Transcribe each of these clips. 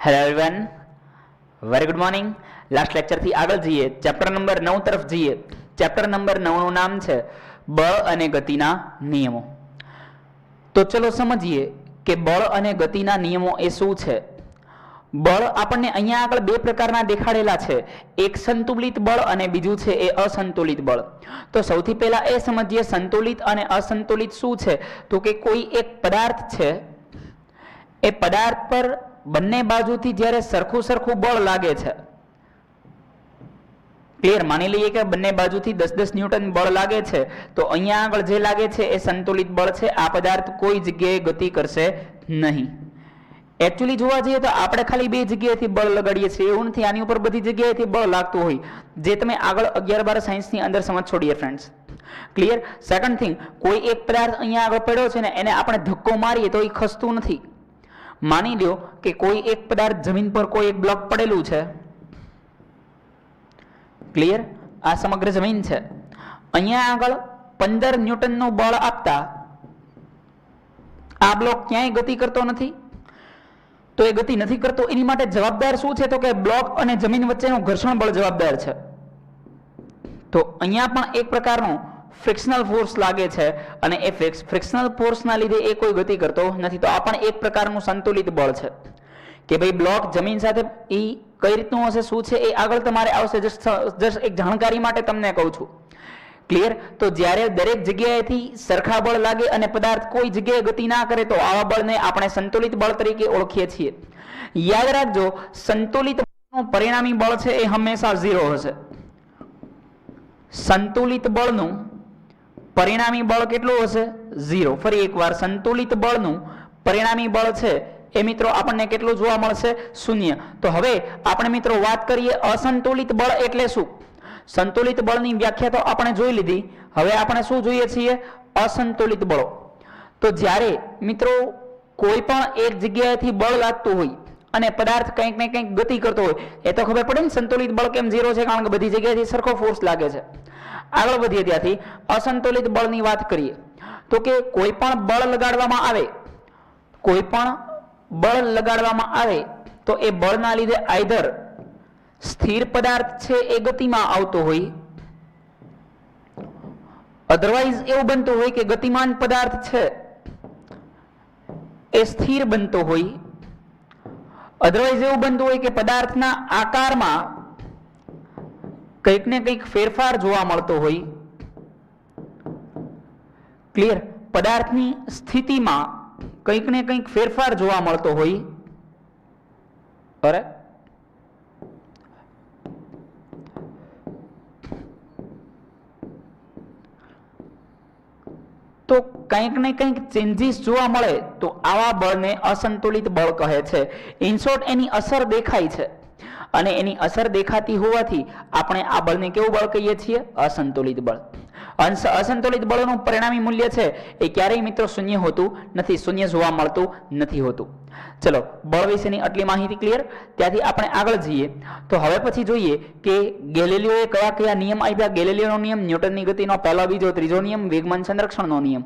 Hello everyone, very good morning. Last લેક્ચરથી આગળ જઈએ, ચેપ્ટર નંબર 9 તરફ જઈએ. ચેપ્ટર નંબર 9 નું નામ છે બળ અને ગતિના નિયમો. તો ચલો સમજીએ કે બળ અને ગતિના નિયમો એ શું છે. બળ આપણને અહીંયા આગળ બે પ્રકારના દેખાડેલા છે, એક સંતુલિત બળ અને બીજું છે એ અસંતુલિત બળ. તો સૌથી પહેલા એ સમજીએ સંતુલિત અને અસંતુલિત શું છે. તો કે કોઈ એક પદાર્થ છે, એ પદાર્થ પર બંને બાજુથી જ્યારે સરખું સરખું બળ લાગે છે, ક્લિયર, માની લઈએ કે બંને બાજુથી 10-10 ન્યૂટન બળ લાગે છે, તો અહીંયા આગળ જે લાગે છે એ સંતુલિત બળ છે. આ પદાર્થ કોઈ જગ્યાએ ગતિ કરશે નહીં. એકચ્યુઅલી જોવા જઈએ તો આપણે ખાલી બે જગ્યાએથી બળ લગાડીએ છીએ, એવું નથી. આની ઉપર બધી જગ્યાએથી બળ લાગતું હોય, જે તમે આગળ 11-12 સાયન્સની અંદર સમજશો dear friends. Clear. Second thing, કોઈ એક પદાર્થ અહીંયા આગળ પડ્યો છે ને એને આપણે ધક્કો મારીએ તો એ ખસતું નથી. માની લો કે કોઈ એક પદાર્થ જમીન પર કોઈ એક બ્લોક પડેલું છે, ક્લિયર, આ સમગ્ર જમીન છે. અહીંયા આગળ 15 ન્યૂટનનું બળ આપતા આ બ્લોક ક્યાંય ગતિ કરતો નથી. તો એ ગતિ નથી કરતો, એની માટે જવાબદાર શું છે? તો કે બ્લોક અને જમીન વચ્ચેનું ઘર્ષણ બળ જવાબદાર છે. તો અહીંયા પણ એક પ્રકારનું ફ્રિક્શનલ ફોર્સ લાગે છે અને એ ફ્રિક્શનલ ફોર્સના લીધે એ કોઈ ગતિ કરતો નથી. તો આ પણ એક પ્રકારનું સંતુલિત બળ છે કે ભાઈ બ્લોક જમીન સાથે એ કઈ રીતનું હશે, શું છે, એ આગળ તમારે આવશે. જસ્ટ એક જાણકારી માટે તમને કહું છું. ક્લિયર. તો જ્યારે દરેક જગ્યાએથી સરખા બળ લાગે અને પદાર્થ કોઈ જગ્યાએ ગતિ ના કરે, તો આવા બળને આપણે સંતુલિત બળ તરીકે ઓળખીએ છીએ. યાદ રાખજો, સંતુલિત બળનું પરિણામી બળ છે એ હંમેશા 0 હશે. સંતુલિત બળનું પરિણામી બળ કેટલું હશે? 0. ફરી એકવાર, સંતુલિત બળનું પરિણામી બળ છે એ મિત્રો આપણને કેટલું જોવા મળશે? 0. તો હવે આપણે મિત્રો વાત કરીએ અસંતુલિત બળ એટલે શું. સંતુલિત બળની વ્યાખ્યા તો આપણે જોઈ લીધી. હવે આપણે શું જોઈએ છીએ? અસંતુલિત બળો. તો જ્યારે મિત્રો કોઈ પણ એક જગ્યાએથી બળ લાગતું હોય અને પદાર્થ કંઈક ને કંઈક ગતિ કરતો હોય, એ તો ખબર પડે ને સંતુલિત બળ કેમ 0 છે? કારણ કે બધી જગ્યાએથી સરખો ફોર્સ લાગે છે. આગળ વધીએ ત્યાંથી અસંતુલિત બળની વાત કરીએ તો કે કોઈ પણ બળ લગાડવામાં આવે, કોઈ પણ બળ લગાડવામાં આવે તો એ બળના લીધે આઈધર સ્થિર પદાર્થ છે એ ગતિમાં આવતો હોય, અધરવાઇઝ એવું બનતું હોય કે ગતિમાન પદાર્થ છે એ સ્થિર બનતો હોય, અધરવાઇઝ એવું બનતું હોય કે પદાર્થના આકારમાં કંઈક ને કંઈક ફેરફાર જોવા મળતો હોય. ક્લિયર. પદાર્થની સ્થિતિમાં કંઈક ને કંઈક ફેરફાર જોવા મળતો હોય. બરાબર. તો કંઈક ને કંઈક ચેન્જીસ જોવા મળે તો આવા બળને અસંતુલિત બળ કહે છે. ઇન શોર્ટ, એની અસર દેખાય છે અને એની અસર દેખાતી હોવાથી આપણે આ બળને કેવું બળ કહીએ છીએ? અસંતુલિત બળ. અસંતુલિત બળનું પરિણામી મૂલ્ય છે એ ક્યારેય મિત્રો 0 હોતું નથી, 0 જોવા મળતું નથી હોતું. ચલો, બળ વિશેની આટલી માહિતી ક્લિયર. ત્યાંથી આપણે આગળ જઈએ તો હવે પછી જોઈએ કે ગેલિલિયોએ કયા કયા નિયમ આપ્યા. ગેલિલિયોનો નિયમ, ન્યૂટનની ગતિનો પહેલો, બીજો, ત્રીજો નિયમ, વેગમાન સંરક્ષણનો નિયમ.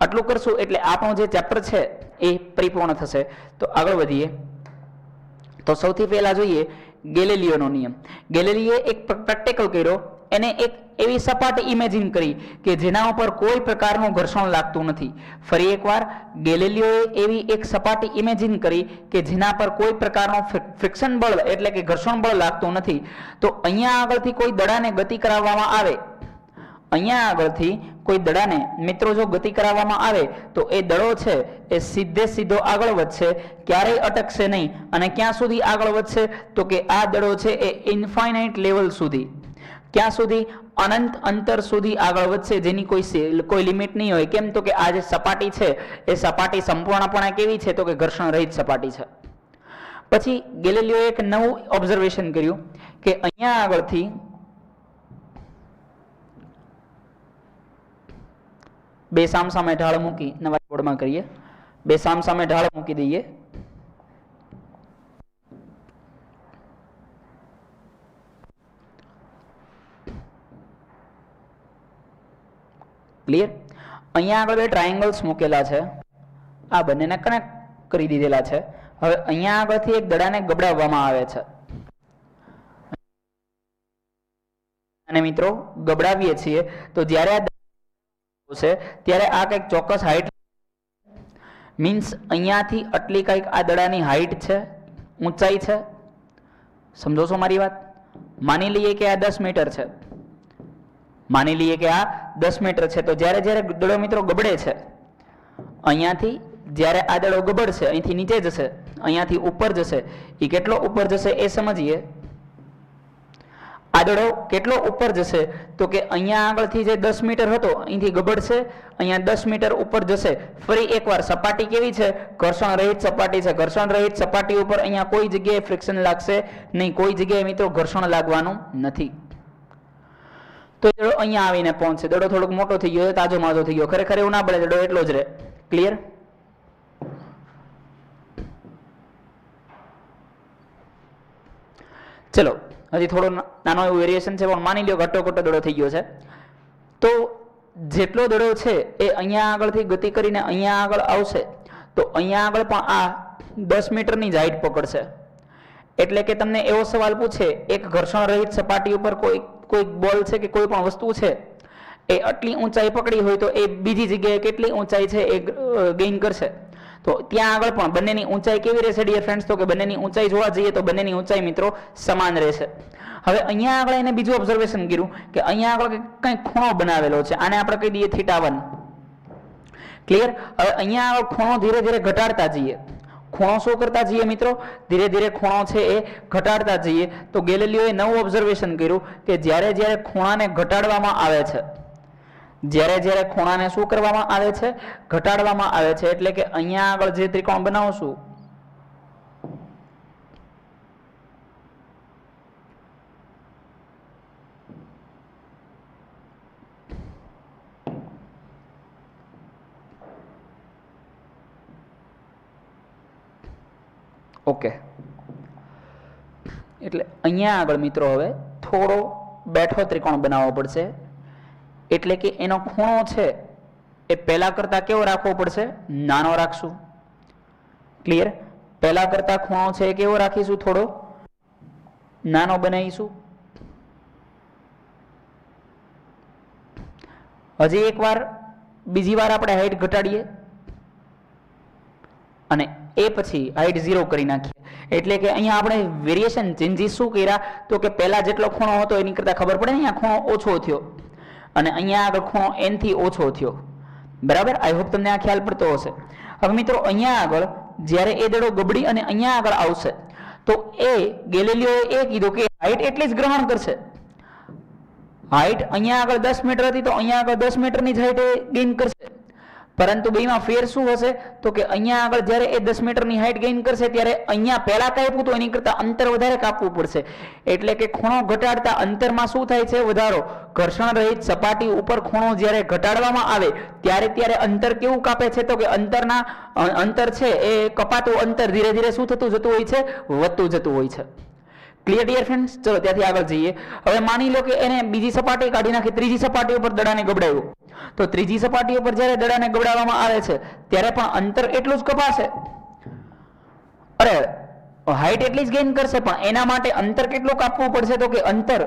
આટલું કરશું એટલે આપણો જે ચેપ્ટર છે એ પરિપૂર્ણ થશે. તો આગળ વધીએ તો સૌથી પહેલા જોઈએ ગેલિલિયોનો નિયમ. ગેલિલિયોએ એક પ્રેક્ટિકલ કર્યો. એને એક એવી સપાટી ઇમેજિન કરી કે જેના ઉપર કોઈ પ્રકારનું ઘર્ષણ લાગતું નથી. ફરી એકવાર, ગેલિલિયોએ એવી એક સપાટી ઇમેજિન કરી કે જેના પર કોઈ પ્રકારનું ફ્રિક્શન બળ એટલે કે ઘર્ષણ બળ લાગતું નથી. તો અહીંયા આગળથી કોઈ દડાને ગતિ કરાવવામાં આવે, અહીંયા આગળથી કોઈ દડાને મિત્રો જો ગતિ કરાવવામાં આવે તો એ દડો છે એ સીધો આગળ વધશે, ક્યારેય અટકશે નહીં. અને ક્યાં સુધી આગળ વધશે? તો કે આ દડો છે એ ઇન્ફાઇનાઇટ લેવલ સુધી, ક્યાં સુધી? અનંત અંતર સુધી આગળ વધશે, જેની કોઈ લિમિટ નહીં હોય. કેમ? તો કે આ જે સપાટી છે એ સપાટી સંપૂર્ણપણે કેવી છે? તો કે ઘર્ષણ રહિત સપાટી છે. પછી ગેલિલિયોએ એક નવું ઓબ્ઝર્વેશન કર્યું કે અહીંયા આગળથી બે સામસામે ઢાળ મૂકી, નવા બોર્ડમાં કરીએ, બે સામસામે ઢાળ મૂકી દઈએ. ક્લિયર. અહીંયા આગળ બે ટ્રાયેંગલ્સ મૂકેલા છે, આ બંનેને કનેક્ટ કરી દીધેલા છે. હવે અહીંયા આગળથી એક દડાને ગબડાવવામાં આવે છે અને મિત્રો ગબડાવીએ છીએ તો જ્યારે આ છે ત્યારે આ કંઈક ચોક્કસ હાઈટ મીન્સ અહીંયાથી આટલી કંઈક આ દડાની હાઈટ છે, ઊંચાઈ છે. સમજો છો મારી વાત? માની લઈએ કે આ 10 મીટર છે, માની લઈએ કે આ 10 મીટર છે. તો જ્યારે જ્યારે દડો મિત્રો ગબડે છે, અહીંયાથી જ્યારે આ દડો ગબડશે અહીંથી નીચે જશે, અહીંયાથી ઉપર જશે, એ કેટલો ઉપર જશે એ સમજીએ. આ દડો કેટલો ઉપર જશે તો કે અહીંયા આગળથી જે 10 મીટર હતો અહીંથી ગબડશે, અહીંયા 10 મીટર ઉપર જશે. ફરી એકવાર સપાટી કેવી છે? ઘર્ષણ રહિત સપાટી છે. ઘર્ષણ રહિત સપાટી ઉપર અહીંયા કોઈ જગ્યાએ ફ્રિક્શન લાગશે નહીં, કોઈ જગ્યાએ મિત્રો ઘર્ષણ લાગવાનું નથી. તો દડો અહીંયા આવીને પહોંચશે. દડો થોડોક મોટો થઈ ગયો, તાજો માજો થઈ ગયો. ખરેખર એવું ના બને, દડો એટલો જ રહે. ક્લિયર? ચલો હજી થોડો નાનો એવું વેરિએશન છે, પણ માની લો ઘટો ઘટો દડો થઈ ગયો છે. તો જેટલો દડો છે એ અહીંયા આગળથી ગતિ કરીને અહીંયા આગળ આવશે તો અહીંયા આગળ પણ આ 10 મીટરની જ હાઈટ પકડશે. એટલે કે તમને એવો સવાલ પૂછે, એક ઘર્ષણ રહિત સપાટી ઉપર કોઈ બોલ છે કે કોઈ પણ વસ્તુ છે એ આટલી ઊંચાઈ પકડી હોય તો એ બીજી જગ્યાએ કેટલી ઊંચાઈ છે એ ગેઇન કરશે. તો ત્યાં આગળ પણ બંનેની ઊંચાઈ કેવી રહેશે ડિયર ફ્રેન્ડ્સ? તો કે બંનેની ઊંચાઈ જોવા જઈએ તો બંનેની ઊંચાઈ મિત્રો સમાન રહેશે. હવે અહીંયા આગળ એને બીજું ઓબ્ઝર્વેશન કર્યું કે અહીંયા આગળ કંઈક ખૂણો બનાવેલો છે, આને આપણે કહી દઈએ θ1. ક્લિયર? હવે અહીંયા આગળ ખૂણો ધીરે ધીરે ઘટાડતા જઈએ. ખૂણો શું કરતા જઈએ મિત્રો? ધીરે ધીરે ખૂણો છે એ ઘટાડતા જઈએ. તો ગેલિલિયોએ નવું ઓબ્ઝર્વેશન કર્યું કે જ્યારે જ્યારે ખૂણાને ઘટાડવામાં આવે છે, જ્યારે જ્યારે ખૂણાને શું કરવામાં આવે છે? ઘટાડવામાં આવે છે. એટલે કે અહીંયા આગળ જે ત્રિકોણ બનાવશું ઓકે, એટલે અહીંયા આગળ મિત્રો હવે થોડો બેઠો ત્રિકોણ બનાવવો પડશે. એટલે કે એનો ખૂણો છે એ પહેલા કરતા કેવો રાખવો પડશે? નાનો રાખશું. ક્લિયર? પહેલા કરતા ખૂણો છે એ કેવો રાખીશું? થોડો નાનો બનાવીશું. હજી એકવાર બીજી વાર આપણે હાઈટ ઘટાડીએ અને એ પછી હાઈટ 0 કરી નાખીએ. એટલે કે અહીંયા આપણે વેરિએશન ચેન્જીસ શું કર્યા તો કે પહેલા જેટલો ખૂણો હતો એની કરતા ખબર પડે, અહીંયા ખૂણો ઓછો થયો અને અહીંયા આગળ ખૂણો n થી ઓછો થયો. બરાબર? આઈ હોપ તમને આ ખ્યાલ પડતો હશે. હવે મિત્રો અહીંયા આગળ જ્યારે એ દડો ગબડી અને અહીંયા આગળ આવશે તો એ ગેલિલિયોએ એ કીધું કે હાઈટ એટલી જ ગ્રહણ કરશે. હાઈટ અહીંયા આગળ 10 મીટર હતી તો અહીંયા આગળ 10 મીટરની જ હાઈટ ગેઇન કરશે. પરંતુ બેમાં ફેર શું હશે તો કે અહીંયા આગળ જ્યારે એ 10 મીટરની હાઈટ ગેઇન કરશે ત્યારે અહીંયા પહેલા કાપ્યું તો એની કરતા અંતર વધારે કાપવું પડશે. એટલે કે ખૂણો ઘટાડતા અંતરમાં શું થાય છે? વધારો. ઘર્ષણ રહિત સપાટી ઉપર ખૂણો જ્યારે ઘટાડવામાં આવે ત્યારે અંતર કેવું કાપે છે? તો કે અંતર છે એ કપાતું અંતર ધીરે ધીરે શું થતું જતું હોય છે? વધતું જતું હોય છે. Clear dear friends? ચલો ત્યાંથી આગળ જઈએ. હવે માની લો કે એને બીજી સપાટી કાઢી નાખી, ત્રીજી સપાટી ઉપર દડાને ગબડાવ્યું. તો ત્રીજી સપાટી ઉપર જ્યારે દડાને ગબડાવવામાં આવે છે ત્યારે પણ અંતર એટલું જ કપાશે. અરે હાઈટ એટલી જ ગેઇન કરશે, પણ એના માટે અંતર કેટલું કાપવું પડશે? તો કે અંતર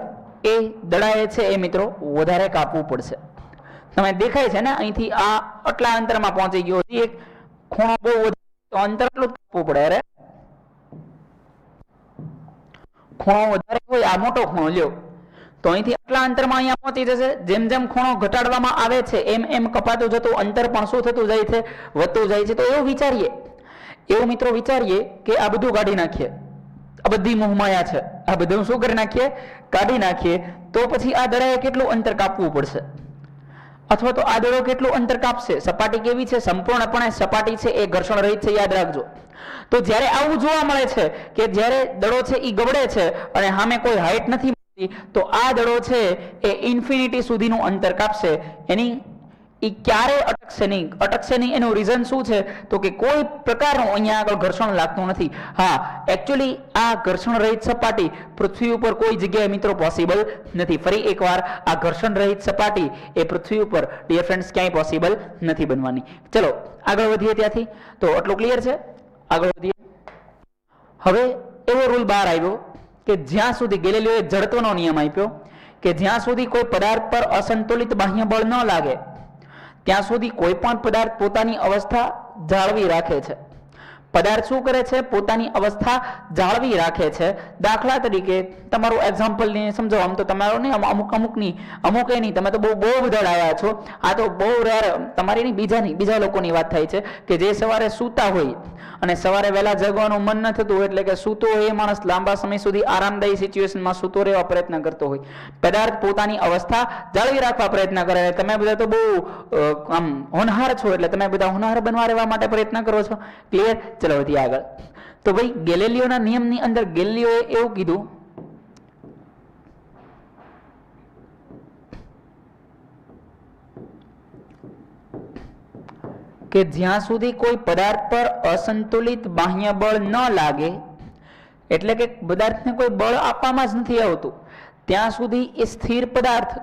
એ દડાએ છે એ મિત્રો વધારે કાપવું પડશે. તમે દેખાય છે ને અહીંથી આ આટલા અંતરમાં પહોંચી ગયો, એક ખૂણો બહુ વધારે તો અંતર એટલું જ કાપવું પડે. અરે ખૂણો વધારે હોય, આ મોટો ખૂણો લ્યો તો અહીંથી આટલા અંતરમાં અહીંયા પહોંચી જશે. જેમ જેમ ખૂણો ઘટાડવામાં આવે છે એમ એમ કપાતું જતું અંતર પણ શું થતું જાય છે? વધતું જાય છે. તો એવું મિત્રો વિચારીએ કે આ બધું કાઢી નાખીએ, આ બધી મોહમાયા છે, આ બધું શું કરી નાખીએ? કાઢી નાખીએ. તો પછી આ દડાએ કેટલું અંતર કાપવું પડશે? અથવા તો આ દડો કેટલું અંતર કાપશે? સપાટી કેવી છે? સંપૂર્ણપણે સપાટી છે એ ઘર્ષણ રહિત છે, યાદ રાખજો. તો જ્યારે આવું જોવા મળે છે કે જ્યારે દડો છે એ ગબડે છે અને સામે કોઈ હાઈટ નથી તો આ દડો છે એ ઇન્ફિનિટી સુધીનું અંતર કાપશે. એની ક્યારે અટકશે નહીં. એનું રીઝન શું છે તો કે કોઈ પ્રકારનું અહીંયા આગળ ઘર્ષણ લાગતું નથી. હા, એકચ્યુઅલી આ ઘર્ષણ રહિત સપાટી પૃથ્વી ઉપર કોઈ જગ્યાએ મિત્રો પોસિબલ નથી. ફરી એકવાર આ ઘર્ષણ રહિત સપાટી એ પૃથ્વી ઉપર ડિયર ફ્રેન્ડ્સ ક્યાંય પોસિબલ નથી બનવાની. ચલો આગળ વધીએ ત્યાંથી. તો આટલું ક્લિયર છે? આગળ વધીએ. હવે એવો રૂલ બહાર આવ્યો કે જ્યાં સુધી ગેલિલિયોએ જડત્વનો નિયમ આપ્યો કે જ્યાં સુધી કોઈ પદાર્થ પર અસંતુલિત બાહ્ય બળ ન લાગે ત્યાં સુધી કોઈ પણ પદાર્થ પોતાની અવસ્થા જાળવી રાખે છે. પદાર્થ શું કરે છે? પોતાની અવસ્થા જાળવી રાખે છે. દાખલા તરીકે તમારું એક્ઝામ્પલ ને સમજો, આમ તો તમારો ને અમુક એની તમે તો બહુ બધા ડાયા છો, આ તો બહુ રેર તમારી નહીં બીજા લોકોની વાત થાય છે કે જે સવારે સૂતા હોય અને સવારે વહેલા જગવાનું મન ન થતું હોય, એટલે કે સૂતો હોય એ માણસ લાંબા સમય સુધી આરામદાયી સિચ્યુએશનમાં સૂતો રહેવા પ્રયત્ન કરતો હોય. પદાર્થ પોતાની અવસ્થા જાળવી રાખવા પ્રયત્ન કરે. તમે બધા તો બહુ આમ હોનહાર છો, એટલે તમે બધા હોનહાર બનવા રહેવા માટે પ્રયત્ન કરો છો. ક્લિયર? ચલો વધીએ આગળ. તો ભાઈ ગેલિલિયોના નિયમની અંદર ગેલિલિયોએ એવું કીધું કે જ્યાં સુધી કોઈ પદાર્થ પર અસંતુલિત બાહ્ય બળ ન લાગે, એટલે કે પદાર્થને કોઈ બળ આપવામાં જ નથી આવતું, ત્યાં સુધી એ સ્થિર પદાર્થ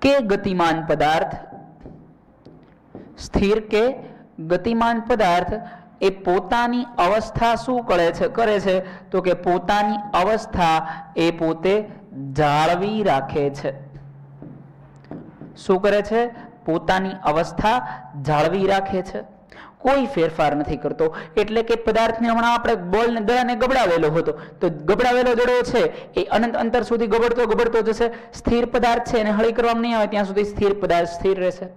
કે ગતિમાન પદાર્થ, સ્થિર કે ગતિમાન પદાર્થ એ પોતાની અવસ્થા શું કરે છે તો કે પોતાની અવસ્થા એ પોતે જાળવી રાખે છે. શું કરે છે? પોતાની અવસ્થા જાળવી રાખે છે, કોઈ ફેરફાર નથી કરતો. એટલે કે પદાર્થને હમણાં આપણે બોલને દડાને ગબડાવેલો હતો, તો ગબડાવેલો દડો છે એ અનંત અંતર સુધી ગબડતો જશે. સ્થિર પદાર્થ છે એને હળી કરવામાં નહીં આવે ત્યાં સુધી સ્થિર પદાર્થ સ્થિર રહેશે.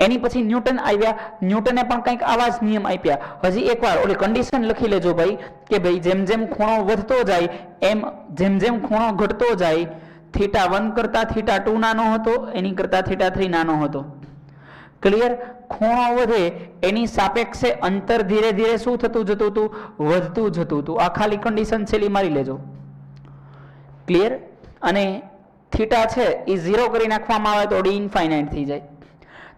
એની પછી ન્યૂટન આવ્યા. ન્યૂટને પણ કંઈક આવા જ નિયમ આપ્યા. હજી એકવાર ઓલી કન્ડિશન લખી લેજો ભાઈ કે ભાઈ જેમ જેમ ખૂણો વધતો જાય એમ જેમ ખૂણો ઘટતો જાય, θ1 કરતા θ2 નાનો હતો, એની કરતા θ3 નાનો હતો. ક્લિયર? ખૂણો વધે એની સાપેક્ષે અંતર ધીરે ધીરે શું થતું જતું હતું? વધતું જતું હતું. આ ખાલી કન્ડિશન છેલ્લી મારી લેજો. ક્લિયર? અને થીટા છે એ 0 કરી નાખવામાં આવે તો d ઇન્ફાઇનાઇટ થઈ જાય.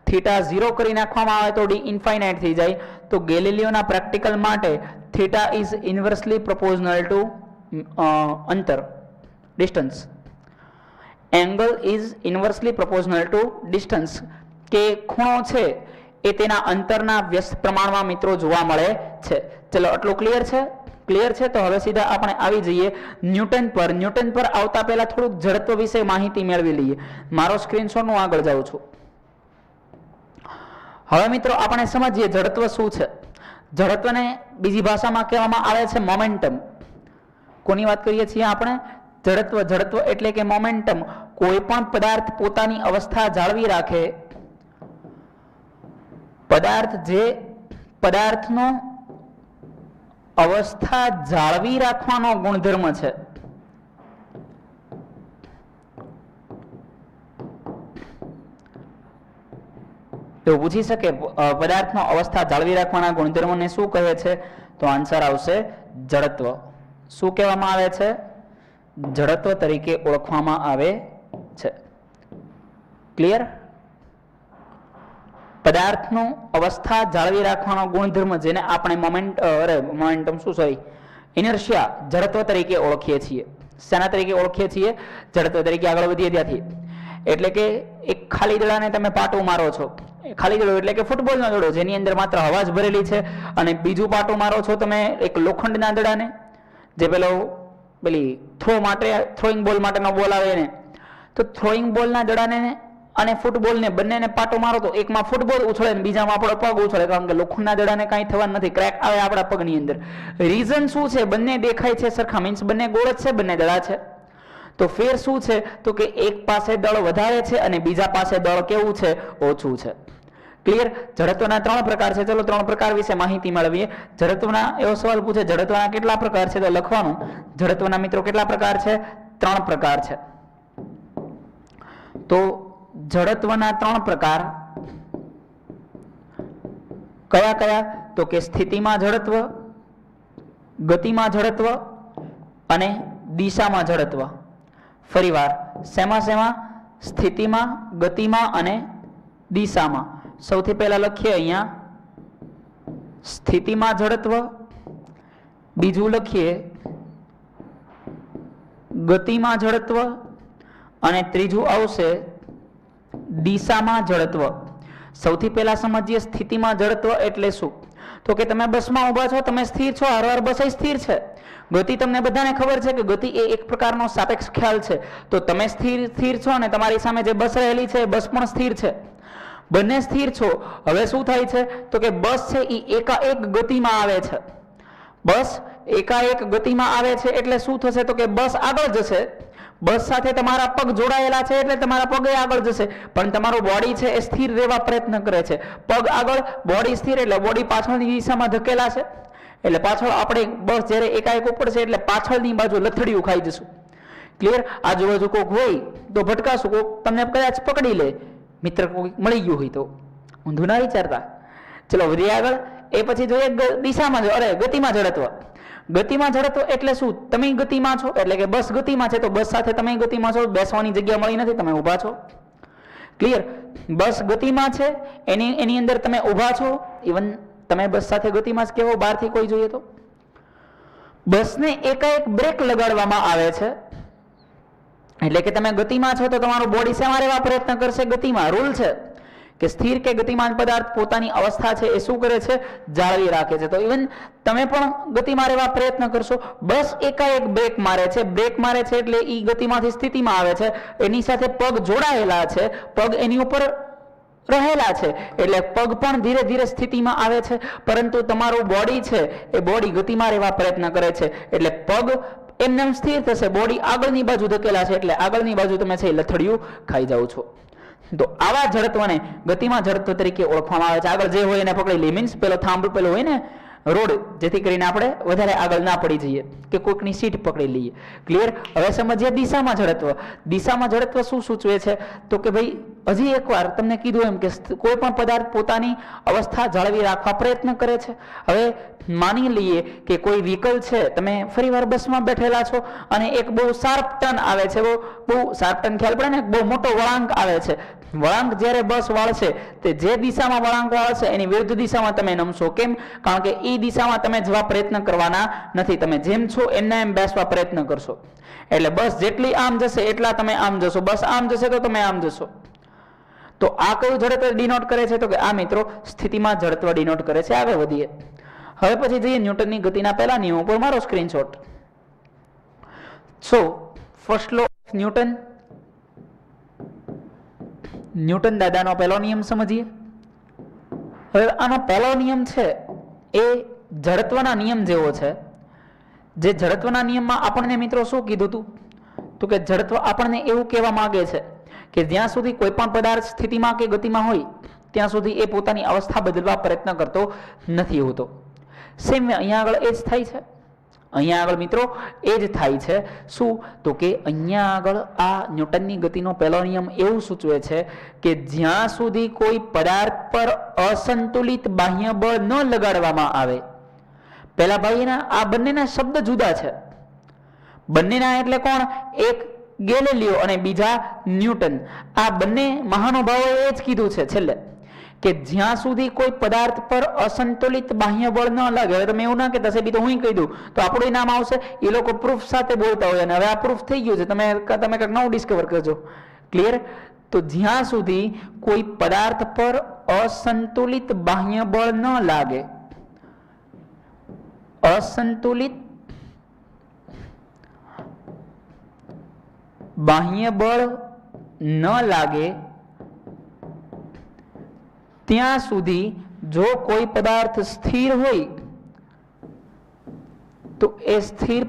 થીટા 0 કરી નાખવામાં આવે તો d ઇન્ફાઇનાઇટ થઈ જાય. તો ગેલિલિયોના પ્રેક્ટિકલ માટે theta is inversely proportional to અંતર, distance. Angle is inversely proportional to distance, કે ખૂણો છે એ તેના અંતરના વ્યસ્ત પ્રમાણમાં મિત્રો જોવા મળે છે. ચલો આટલું ક્લિયર છે? ક્લિયર છે? તો હવે સીધા આપણે આવી જઈએ ન્યૂટન પર. ન્યૂટન પર આવતા પહેલા થોડુંક જડત્વ વિશે માહિતી મેળવી લઈએ. મારો સ્ક્રીનશોટ હું આગળ જાઉં છું. હવે મિત્રો આપણે સમજીએ જડત્વ શું છે. જડત્વને બીજી ભાષામાં કહેવામાં આવે છે મોમેન્ટમ. કોની વાત કરીએ છીએ આપણે? જડત્વ એટલે કે મોમેન્ટમ. કોઈ પણ પદાર્થ પોતાની અવસ્થા જાળવી રાખે, જે પદાર્થનો અવસ્થા જાળવી રાખવાનો ગુણધર્મ છે, તો પૂછી શકે પદાર્થનો અવસ્થા જાળવી રાખવાના ગુણધર્મને શું કહે છે? તો આન્સર આવશે જડત્વ. શું કહેવામાં આવે છે? જડત્વ તરીકે ઓળખવામાં આવે છે. ક્લિયર? પદાર્થનો અવસ્થા જાળવી રાખવાનો ગુણધર્મ જેને આપણે ઇનર્શિયા જડત્વ તરીકે ઓળખીએ છીએ. શેના તરીકે ઓળખીએ છીએ? જડત્વ તરીકે. આગળ વધીએ ત્યાંથી. એટલે કે એક ખાલી દડાને તમે પાટું મારો છો, ખાલી દડો એટલે કે ફૂટબોલનો દડો જેની અંદર માત્ર હવા જ ભરેલી છે, અને બીજું પાટું મારો છો તમે એક લોખંડના દડાને, જે પેલી થ્રોઈંગ બોલ માટેનો બોલ આવે ને, તો થ્રોઈંગ બોલના દડાને અને ફૂટબોલને બંનેને પાટો મારો તો એકમાં ફૂટબોલ ઉછળે ને બીજામાં આપણો પગ ઉછળે, કારણ કે લોખંડના દડાને કાંઈ થવાનું નથી, ક્રેક આવે આપણા પગની અંદર. રીઝન શું છે? બંને દેખાય છે સરખા, મીન્સ બંને ગોળ જ છે, બંને દડા છે. તો ફેર શું છે? તો કે એક પાસે દળ વધારે છે અને બીજા પાસે દળ કેવું છે? ઓછું છે. ક્લિયર? જડત્વના 3 પ્રકાર છે. ચલો 3 પ્રકાર વિશે માહિતી મેળવીએ. જડત્વના એવો સવાલ પૂછે જડત્વના કેટલા પ્રકાર છે? તો લખવાનું જડત્વના મિત્રો કેટલા પ્રકાર છે? 3 પ્રકાર છે. તો જડત્વના 3 પ્રકાર કયા કયા? તો કે સ્થિતિમાં જડત્વ, ગતિમાં જડત્વ અને દિશામાં જડત્વ. ફરીવાર શેમાં? સ્થિતિમાં, ગતિમાં અને દિશામાં. સૌથી પહેલા લખીએ અહીંયા સ્થિતિમાં જડત્વ, બીજું લખીએ ગતિમાં જડત્વ અને ત્રીજું આવશે દિશામાં જડત્વ. સૌથી પહેલા સમજીએ સ્થિતિમાં જડત્વ એટલે શું. તો કે તમે બસમાં ઊભા છો, તમે સ્થિર છો, હરવાર બસ સ્થિર છે. ગતિ તમને બધાને ખબર છે કે ગતિ એ એક પ્રકારનો સાપેક્ષ ખ્યાલ છે. તો તમે સ્થિર છો અને તમારી સામે જે બસ રહેલી છે બસ પણ સ્થિર છે, બંને સ્થિર છો. હવે શું થાય છે તો કે બસ છે એ એકાએક ગતિમાં આવે છે. બસ એકાએક ગતિમાં આવે છે એટલે શું થશે તો કે બસ આગળ જશે. બસ સાથે તમારા પગ જોડાયેલા છે એટલે તમારા પગ આગળ જશે, પણ તમારું બોડી છે એ સ્થિર રહેવા પ્રયત્ન કરે છે. પગ આગળ, બોડી સ્થિર, એટલે બોડી પાછળની દિશામાં ધકેલા છે. એટલે પાછળ આપણે બસ જ્યારે એકાએક ઉપડશે એટલે પાછળની બાજુ લથડિયું ખાઈ જશું. ક્લિયર? આજુબાજુ કોઈક હોય તો ભટકાશું, કોઈક તમને કદાચ પકડી લે, મિત્ર કોઈ મળી ગયું હોય તો. ઊંધું ના વિચારતા. ચલો વધીએ આગળ. એ પછી જોઈએ દિશામાં, ગતિમાં જડત્વ. ગતિમાં જડત્વ એટલે શું? તમે ગતિમાં છો એટલે કે બસ ગતિમાં છે તો બસ સાથે તમે ગતિમાં છો, બેસવાની જગ્યા મળી નથી, તમે ઊભા છો. ક્લિયર? બસ ગતિમાં છે, એની અંદર તમે ઊભા છો. ઇવન તમે બસ સાથે ગતિમાં જ કેવો બહારથી કોઈ જોઈએ તો બસને એકાએક બ્રેક લગાડવામાં આવે છે. એટલે કે તમે ગતિમાં છો તો તમારું બોડી શેમાં રહેવા પ્રયત્ન કરશે? ગતિમાં. રૂલ છે કે સ્થિર કે ગતિમાન પદાર્થ પોતાની અવસ્થા છે એ શું કરે છે? જાળવી રાખે છે. તો ઇવન તમે પણ ગતિમાં રહેવા પ્રયત્ન કરશો. બસ એકાએક બ્રેક મારે છે. બ્રેક મારે છે એટલે એ ગતિમાંથી સ્થિતિમાં આવે છે. એની સાથે પગ જોડાયેલા છે, પગ એની ઉપર રહેલા છે એટલે પગ પણ ધીરે ધીરે સ્થિતિમાં આવે છે. પરંતુ તમારું બોડી છે એ બોડી ગતિમાં રહેવા પ્રયત્ન કરે છે એટલે પગ એમને સ્થિર થશે, બોડી આગળની બાજુ ધકેલા છે એટલે આગળની બાજુ તમે છે લથડિયું ખાઈ જાઓ છો. તો આવા જડત્વને ગતિમાં જડત્વ તરીકે ઓળખવામાં આવે છે. આગળ જે હોય એને પકડી લે, મીન્સ પેલો થાંભલો પેલો હોય ને રોડ, જેથી કરીને આપણે વધારે આગળ ના પડી જઈએ કે કોઈકની સીટ પકડી લઈએ. ક્લિયર? હવે સમજીએ દિશામાં જડત્વ. દિશામાં જડત્વ શું સૂચવે છે તો કે ભાઈ હજી એકવાર તમને કીધું એમ કે કોઈ પણ પદાર્થ પોતાની અવસ્થા જાળવી રાખવા પ્રયત્ન કરે છે. હવે માની લઈએ કે કોઈ વ્હીકલ છે, તમે ફરીવાર બસમાં બેઠેલા છો અને એક બહુ શાર્પ ટર્ન આવે છે, બહુ શાર્પ ટર્ન ખ્યાલ પડે ને, બહુ મોટો વળાંક આવે છે. વળાંક જ્યારે બસ વાળશે તે જે દિશામાં વળાંક વાળશે એની વિરુદ્ધ દિશામાં તમે નમશો. કેમ? કારણ કે એ દિશામાં તમે જવા પ્રયત્ન કરવાના નથી, તમે જેમ છો એમના એમ બેસવા પ્રયત્ન કરશો. એટલે બસ જેટલી આમ જશે એટલા તમે આમ જશો, બસ આમ જશે તો તમે આમ જશો. તો આ કયું જડત્વ ડિનોટ કરે છે તો કે આ મિત્રો સ્થિતિમાં જડત્વ ડિનોટ કરે છે. આગળ વધીએ. હવે પછી જઈએ ન્યૂટનની ગતિના પહેલા નિયમો પર મારો screenshot. So first law of Newton દાદાનો પહેલો નિયમ સમજીએ. હવે આનો પહેલો નિયમ છે એ જડત્વના નિયમ જેવો છે. જે જડત્વના નિયમમાં આપણને મિત્રો શું કીધું હતું તો કે જડત્વ આપણને એવું કહેવા માંગે છે કે જ્યાં સુધી કોઈ પણ પદાર્થ સ્થિતિમાં કે ગતિમાં હોય ત્યાં સુધી એ પોતાની અવસ્થા બદલવા પ્રયત્ન કરતો નથી હોતો. સેમ અહીંયા આગળ એ જ થાય છે. અહીંયા આગળ મિત્રો એ જ થાય છે. શું તો કે અહીંયા આગળ આ ન્યૂટનની ગતિનો પહેલો નિયમ એવું સૂચવે છે કે જ્યાં સુધી કોઈ પદાર્થ પર અસંતુલિત બાહ્ય બળ ન લગાડવામાં આવે. પહેલા ભાઈના આ બંનેના શબ્દ જુદા છે. બંનેના એટલે કોણ? એક ગેલિલિયો અને બીજા ન્યૂટન. આ બંને મહાનુભાવોએ એ જ કીધું છે છેલ્લે કે જ્યાં સુધી કોઈ પદાર્થ પર અસંતુલિત બાહ્ય બળ ન લાગે. હવે તમે એવું ના કહેતા સાહેબ તો હું કહી દઉં તો આપણું નામ આવશે. એ લોકો પ્રૂફ સાથે બોલતા હોય અને હવે આ પ્રૂફ થઈ ગયું છે, તમે કંઈક નવું ડિસ્કવર કરજો. ક્લિયર? તો જ્યાં સુધી કોઈ પદાર્થ પર અસંતુલિત બાહ્ય બળ ન લાગે, અસંતુલિત બાહ્ય બળ ન લાગે ત્યાં સુધી જો કોઈ પદાર્થ સ્થિર હોય તો એ સ્થિર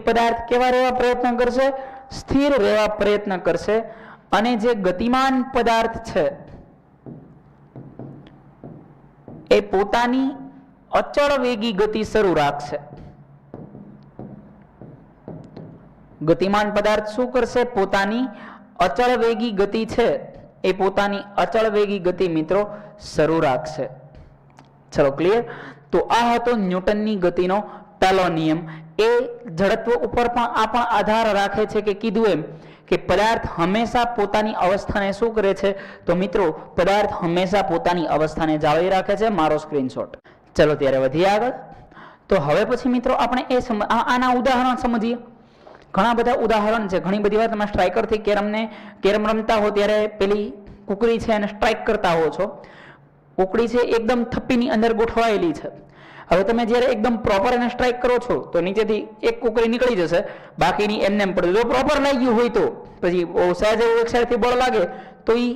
પદાર્થ કેવા રહેવા પ્રયત્ન કરશે? સ્થિર રહેવા પ્રયત્ન કરશે. અને જે ગતિમાન પદાર્થ છે એ પોતાની અચળ વેગી ગતિ શરૂ રાખશે. ગતિમાન પદાર્થ શું કરશે? પોતાની અચળ વેગી ગતિ છે એ પોતાની અચળ વેગી ગતિ મિત્રો શરૂ રાખશે. ચલો ક્લિયર? તો આ હતો ન્યૂટનની ગતિનો પહેલો નિયમ. એ જડત્વ ઉપર પણ આધાર રાખે છે કે કીધું એમ કે પદાર્થ હંમેશા પોતાની અવસ્થાને શું કરે છે? તો મિત્રો પદાર્થ હંમેશા પોતાની અવસ્થાને જાળવી રાખે છે. મારો સ્ક્રીનશોટ. ચલો ત્યારે વધીએ આગળ. તો હવે પછી મિત્રો આપણે આના ઉદાહરણ સમજીએ. ઘણા બધા ઉદાહરણ છે. ઘણી બધી વાર તમે સ્ટ્રાઇકરથી કેરમ રમતા હો ત્યારે પેલી કુકડી છે એને સ્ટ્રાઇક કરતા હો છો. કુકડી છે એકદમ થપ્પીની અંદર ગોઠવાયેલી છે. હવે તમે જ્યારે એકદમ પ્રોપર એને સ્ટ્રાઇક કરો છો તો નીચેથી એક કુકડી નીકળી જશે, બાકીની એમને એમ પડે. જો પ્રોપર લાગ્યું હોય તો પછી સહેજ એવું એક સાઈડથી બળ લાગે તો એ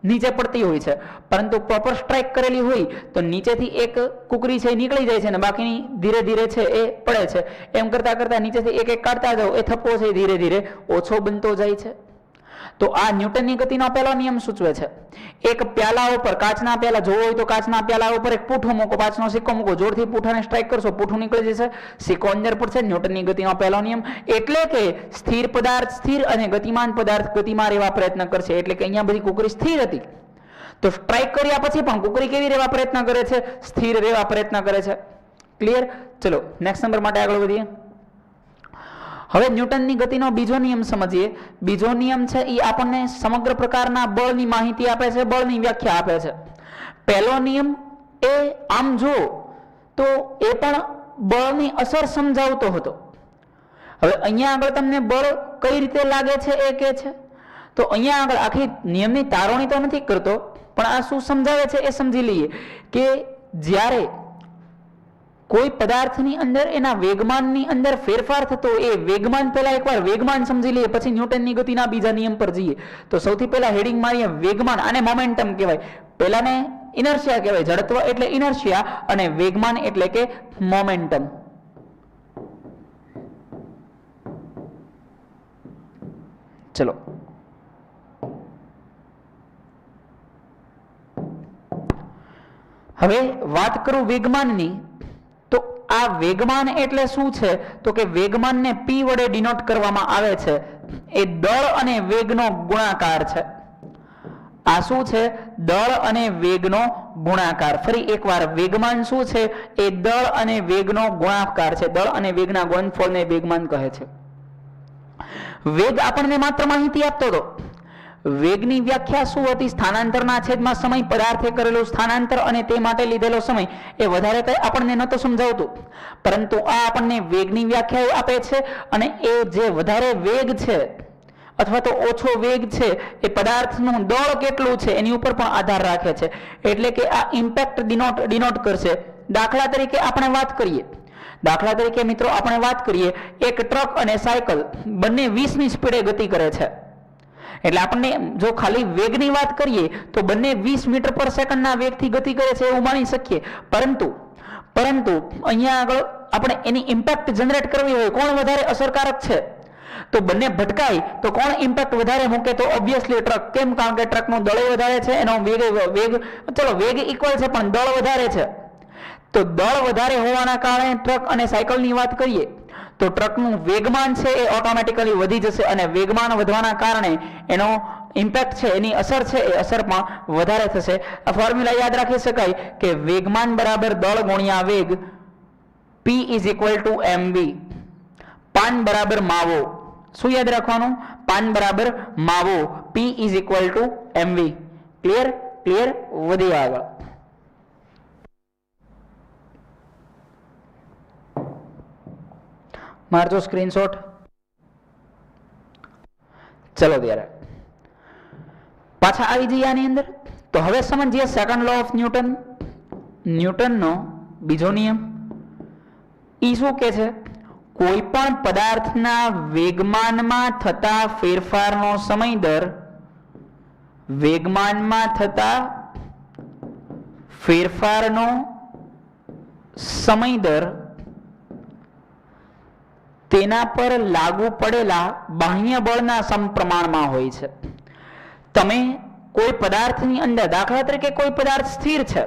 નીચે પડતી હોય છે, પરંતુ પ્રોપર સ્ટ્રાઇક કરેલી હોય તો નીચેથી એક કુકરી છે નીકળી જાય છે અને બાકીની ધીરે ધીરે છે એ પડે છે. એમ કરતા કરતા નીચેથી એક એક કાઢતા જાઓ, એ થપ્પો છે ધીરે ધીરે ઓછો બનતો જાય છે. તો આ ન્યૂટનની ગતિનો પહેલો નિયમ સૂચવે છે. એક પ્યાલા ઉપર, કાચના પ્યાલા જોવો હોય તો કાચના પ્યાલા ઉપર એક પૂઠો મૂકો, કાચનો સિક્કો મૂકો, જોરથી પૂઠાને સ્ટ્રાઇક કરશો, પૂઠું નીકળી જશે, સિક્કો અંદર પડશે. ન્યૂટનની ગતિનો પહેલો નિયમ. એટલે કે સ્થિર પદાર્થ સ્થિર અને ગતિમાન પદાર્થ ગતિમાં રહેવા પ્રયત્ન કરશે. એટલે કે અહીંયા બધી કુકરી સ્થિર હતી, તો સ્ટ્રાઇક કર્યા પછી પણ કુકરી કેવી રહેવા પ્રયત્ન કરે છે? સ્થિર રહેવા પ્રયત્ન કરે છે. ક્લિયર? ચલો નેક્સ્ટ નંબર માટે આગળ વધીએ. હવે ન્યૂટનની ગતિનો બીજો નિયમ સમજીએ. બીજો નિયમ છે એ આપણને સમગ્ર પ્રકારના બળની માહિતી આપે છે, બળની વ્યાખ્યા આપે છે. પહેલો નિયમ એ આમ જો તો એ પણ બળની અસર સમજાવતો હતો. હવે અહીંયા આગળ તમને બળ કઈ રીતે લાગે છે એ કહે છે. તો અહીંયા આગળ આખી નિયમની તારવણી તો નથી કરતો, પણ આ શું સમજાવે છે એ સમજી લઈએ કે જ્યારે કોઈ પદાર્થની અંદર એના વેગમાનની અંદર ફેરફાર થતો, એ વેગમાન પહેલા એકવાર વેગમાન સમજી લઈએ, પછી ન્યૂટનની ગતિના બીજા નિયમ પર જઈએ. તો સૌથી પહેલા હેડિંગ મારીએ વેગમાન, આને મોમેન્ટમ કહેવાય. પહેલાને ઇનર્શિયા કહેવાય. જડત્વ એટલે ઇનર્શિયા અને વેગમાન એટલે કે મોમેન્ટમ. ચલો હવે વાત કરું વેગમાનની. તો આ વેગમાન એટલે શું છે? તો કે વેગમાનને p વડે ડિનોટ કરવામાં આવે છે. એ દળ અને વેગનો ગુણાકાર છે. આ શું છે? દળ અને વેગનો ગુણાકાર. ફરી એકવાર, વેગમાન શું છે? એ દળ અને વેગનો ગુણાકાર છે. દળ અને વેગના ગુણનફળને વેગમાન કહે છે. વેગ આપણને માત્ર માહિતી આપતો હતો. વેગની વ્યાખ્યા શું હતી? સ્થાનાંતરના છેદમાં સમય, પદાર્થે કરેલું સ્થાનાંતર અને તે માટે લીધેલો સમય. એ વધારે કંઈ આપણને નહોતું સમજાવતું, પરંતુ આ આપણને વેગની વ્યાખ્યા આપે છે. અને એ જે વધારે વેગ છે અથવા તો ઓછો વેગ છે એ પદાર્થનું દળ કેટલું છે એની ઉપર પણ આધાર રાખે છે. એટલે કે આ ઇમ્પેક્ટ ડિનોટ કરશે. દાખલા તરીકે આપણે વાત કરીએ, મિત્રો આપણે વાત કરીએ, એક ટ્રક અને સાયકલ બંને 20ની સ્પીડે ગતિ કરે છે. એટલે આપણને જો ખાલી વેગની વાત કરીએ તો બંને 20 મીટર પર સેકન્ડના વેગથી ગતિ કરે છે એવું માની શકીએ. પરંતુ અહીંયા આગળ આપણે એની ઇમ્પેક્ટ જનરેટ કરવી હોય, કોણ વધારે અસરકારક છે? તો બંને ભટકાય તો કોણ ઇમ્પેક્ટ વધારે મૂકે? તો ઓબ્વિયસલી ટ્રક. કેમ? કારણ કે ટ્રકનું દળ વધારે છે, એનો વેગ ઇક્વલ છે પણ દળ વધારે છે. તો દળ વધારે હોવાના કારણે ટ્રક અને સાયકલની વાત કરીએ તો ટ્રકનું વેગમાન છે એ ઓટોમેટિકલી વધી જશે, અને વેગમાન વધવાના કારણે એનો ઇમ્પેક્ટ છે, એની અસર છે એ અસર પણ વધારે થશે. આ ફોર્મ્યુલા યાદ રાખી શકાય કે વેગમાન બરાબર દળ ગુણ્યા વેગ, P = mv. પાન બરાબર માવો. શું યાદ રાખવાનું? પાન બરાબર માવો. P = mv. ક્લિયર? વધી આગળ. મારજો સ્ક્રીનશોટ. ચલો ત્યારે પાછા આવી જઈએ આની અંદર. તો હવે સમજીએ સેકન્ડ લો ઓફ ન્યૂટન. ન્યૂટનનો બીજો નિયમ ઈ શું કહે છે? કોઈ પણ પદાર્થના વેગમાનમાં થતા ફેરફારનો સમય દર, વેગમાનમાં થતા ફેરફારનો સમય દર તેના પર લાગુ પડેલા બાહ્ય બળના સમપ્રમાણમાં હોય છે. તમે કોઈ પદાર્થની અંદર, દાખલા તરીકે કોઈ પદાર્થ સ્થિર છે,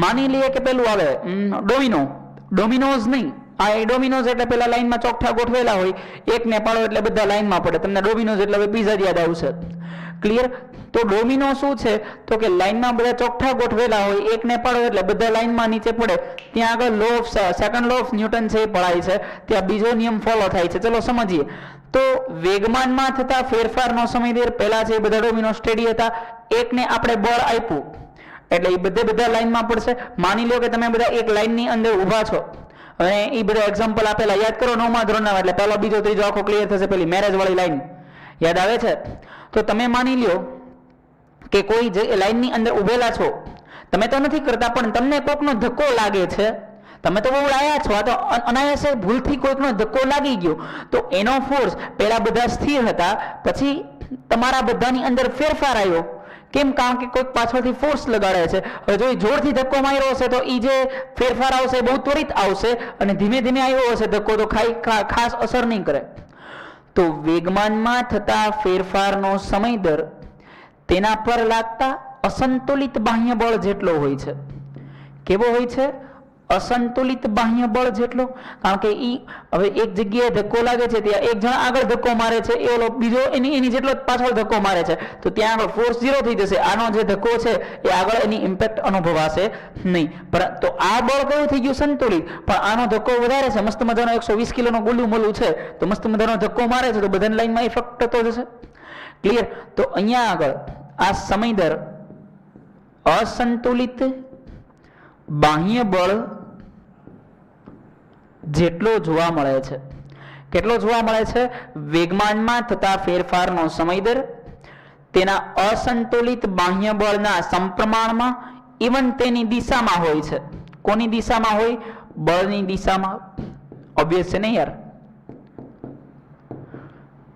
માની લઈએ કે પેલું આવે ડોમિનોઝ નહીં, આ ડોમિનોઝ એટલે પેલા લાઈનમાં ચોકઠા ગોઠવેલા હોય, એક ને પાડો એટલે બધા લાઈનમાં પડે. તમને ડોમિનોઝ એટલે હવે પિઝા યાદ આવશે. ક્લિયર? તો ડોમિનો શું છે? તો કે લાઈનમાં બધા ચોકઠા ગોઠવેલા હોય, એક ને પાડો એટલે બધા લાઈનમાં નીચે પડે. ત્યાં આગળ સેકન્ડ લો ઓફ ન્યૂટન છે એ પડાય છે, ત્યાં બીજો નિયમ ફોલો થાય છે. ચલો સમજીએ. તો વેગમાનમાં થતા ફેરફારનો સમય દર પહેલા છે બધા ડોમિનો સ્ટેડી હતા, એકને આપણે બળ આપ્યું એટલે એ બધા લાઈનમાં પડશે. માની લો કે તમે બધા એક લાઈનની અંદર ઊભા છો અને એ બધા એક્ઝામ્પલ આપેલા યાદ કરો 9મા ધોરણના, એટલે પહેલો બીજો ત્રીજો આખો ક્લિયર થશે. પેલી મેરેજ વાળી લાઈન યાદ આવે છે? તો તમે માની લ્યો કે કોઈ લાઈનની અંદર ઉભેલા છો, તમે તો નથી કરતા પણ તમને કોકનો ધક્કો લાગે છે, તમે તો બહુ લાયા છો, આ તો અનાયાસે ભૂલથી કોઈકનો ધક્કો લાગી ગયો, તો એનો ફોર્સ પહેલા બધા સ્થિર હતા, પછી તમારા બધાની અંદર ફેરફાર આવ્યો. કેમ? કારણ કે કોઈક પાછળથી ફોર્સ લગાડે છે. હવે જો એ જોરથી ધક્કો માર્યો હશે તો એ જે ફેરફાર આવશે બહુ ત્વરિત આવશે, અને ધીમે ધીમે આવ્યો હશે ધક્કો તો ખાસ અસર નહીં કરે. તો વેગમાનમાં થતા ફેરફારનો સમય દર તેના પર લાગતા અસંતુલિત બાહ્ય બળ જેટલો હોય છે. કેવો હોય છે? અસંતુલિત બાહ્ય બળ જેટલો. કારણ કે હવે એક જગ્યાએ ધક્કો લાગે છે, ત્યાં એક જણ આગળ ધક્કો મારે છે, એ ઓલો બીજો એની જેટલો પાછળ ધક્કો મારે છે, તો ત્યાં આગળ ફોર્સ 0 થઈ જશે. આનો જે ધક્કો છે એ આગળ એની ઇમ્પેક્ટ અનુભવાશે નહીં. તો આ બળ કયું થઈ ગયું? સંતુલિત. પણ આનો ધક્કો વધારે છે, મસ્ત મજાનો 120 કિલોનો ગુલ્લું મોલું છે, તો મસ્ત મજાનો ધક્કો મારે છે, તો બધાની લાઈનમાં ઇફેક્ટ થતો જશે. ક્લિયર? તો અહીંયા આગળ આ સમય દર અસંતુલિત બાહ્ય બળ જેટલો જોવા મળે છે. કેટલો જોવા મળે છે? વેગમાનમાં થતા ફેરફારનો સમય દર તેના અસંતુલિત બાહ્ય બળના સમપ્રમાણમાં, ઇવન તેની દિશામાં હોય છે. કોની દિશામાં હોય? બળની દિશામાં. ઓબ્વિયસ છે ને યાર?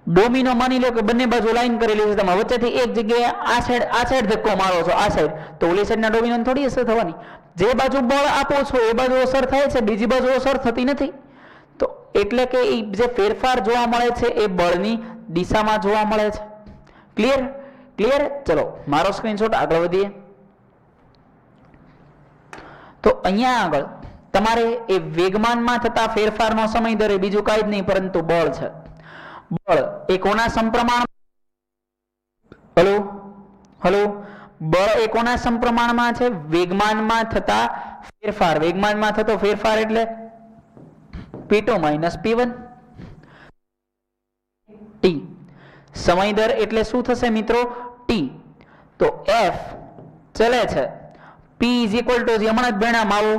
ડોમિનો માની લો કે બંને બાજુ લાઈન કરેલી છે, તમે વચ્ચેથી એક જગ્યાએ આ સાઈડ ધક્કો મારો છો, આ સાઈડ, તો ઓલી સાઈડના ડોમિનોને થોડી અસર થવાની. જે બાજુ બળ આપો છો એ બાજુ અસર થાય છે, બીજી બાજુ અસર થતી નથી. તો એટલે કે એ જે ફેરફાર જોવા મળે છે એ બળની દિશામાં જોવા મળે છે. ક્લિયર? ક્લિયર? ચલો મારો સ્ક્રીનશોટ આગળ વધીએ. તો અહીંયા આગળ તમારે એ વેગમાનમાં થતા ફેરફારનો સમય દર એ બીજું કાંઈ જ નહીં પરંતુ બળ છે. બળ એ કોના સમપ્રમાણ? હલો બળ એ કોના સમપ્રમાણમાં છે? વેગમાનમાં થતા ફેરફાર. વેગમાનમાં થતો ફેરફાર એટલે P2 - P1 T. સમય દર એટલે શું થશે મિત્રો? T. તો F ચલે છે P = હમણાં જ ભણ્યા આવો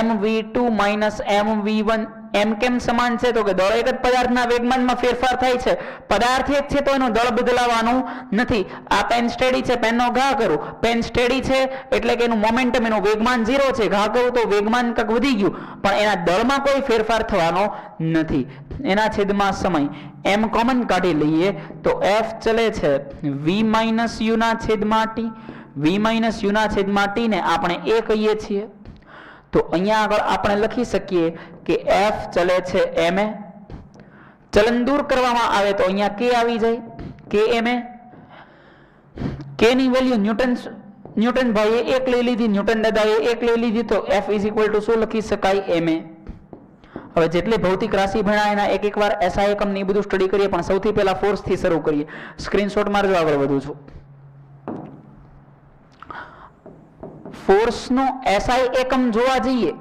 mv2 - mv1. એમ કેમ સમાન છે? તો કે દળ એક જ પદાર્થના વેગમાનમાં ફેરફાર થાય છે, પદાર્થ એક છે તો એનું દળ બદલાવાનું નથી. આ પેન સ્ટેડી છે, પેનનો ઘા કરું, પેન સ્ટેડી છે એટલે કે એનું મોમેન્ટમ, એનું વેગમાન 0 છે, ઘા કરું તો વેગમાન કંઈક વધી ગયું, પણ એના દળમાં કોઈ ફેરફાર થવાનો નથી. એના છેદમાં સમય એમ કોમન કાઢી લઈએ તો F ચલે છે v - u ના છેદમાં t. v - u ના છેદમાં t ને આપણે a કહીએ છીએ. તો અહીંયા આગળ આપણે લખી શકીએ કે F ચલે છે ma. ચલન દૂર કરવામાં આવે તો અહીંયા k આવી જાય, k ma. k ની વેલ્યુ ન્યૂટન ભાઈએ 1 લઈ લીધી, ન્યૂટન દાદાએ 1 લઈ લીધી, તો F = શું લખી શકાય? ma. હવે જેટલી ભૌતિક રાશિ ભણ્યા એના એક વાર SI એકમ ને બધું સ્ટડી કરીએ, પણ સૌથી પહેલા ફોર્સ થી શરૂ કરીએ. સ્ક્રીનશોટ મારજો, આગળ વધું છું. ફોર્સનો SI એકમ જોવા જઈએ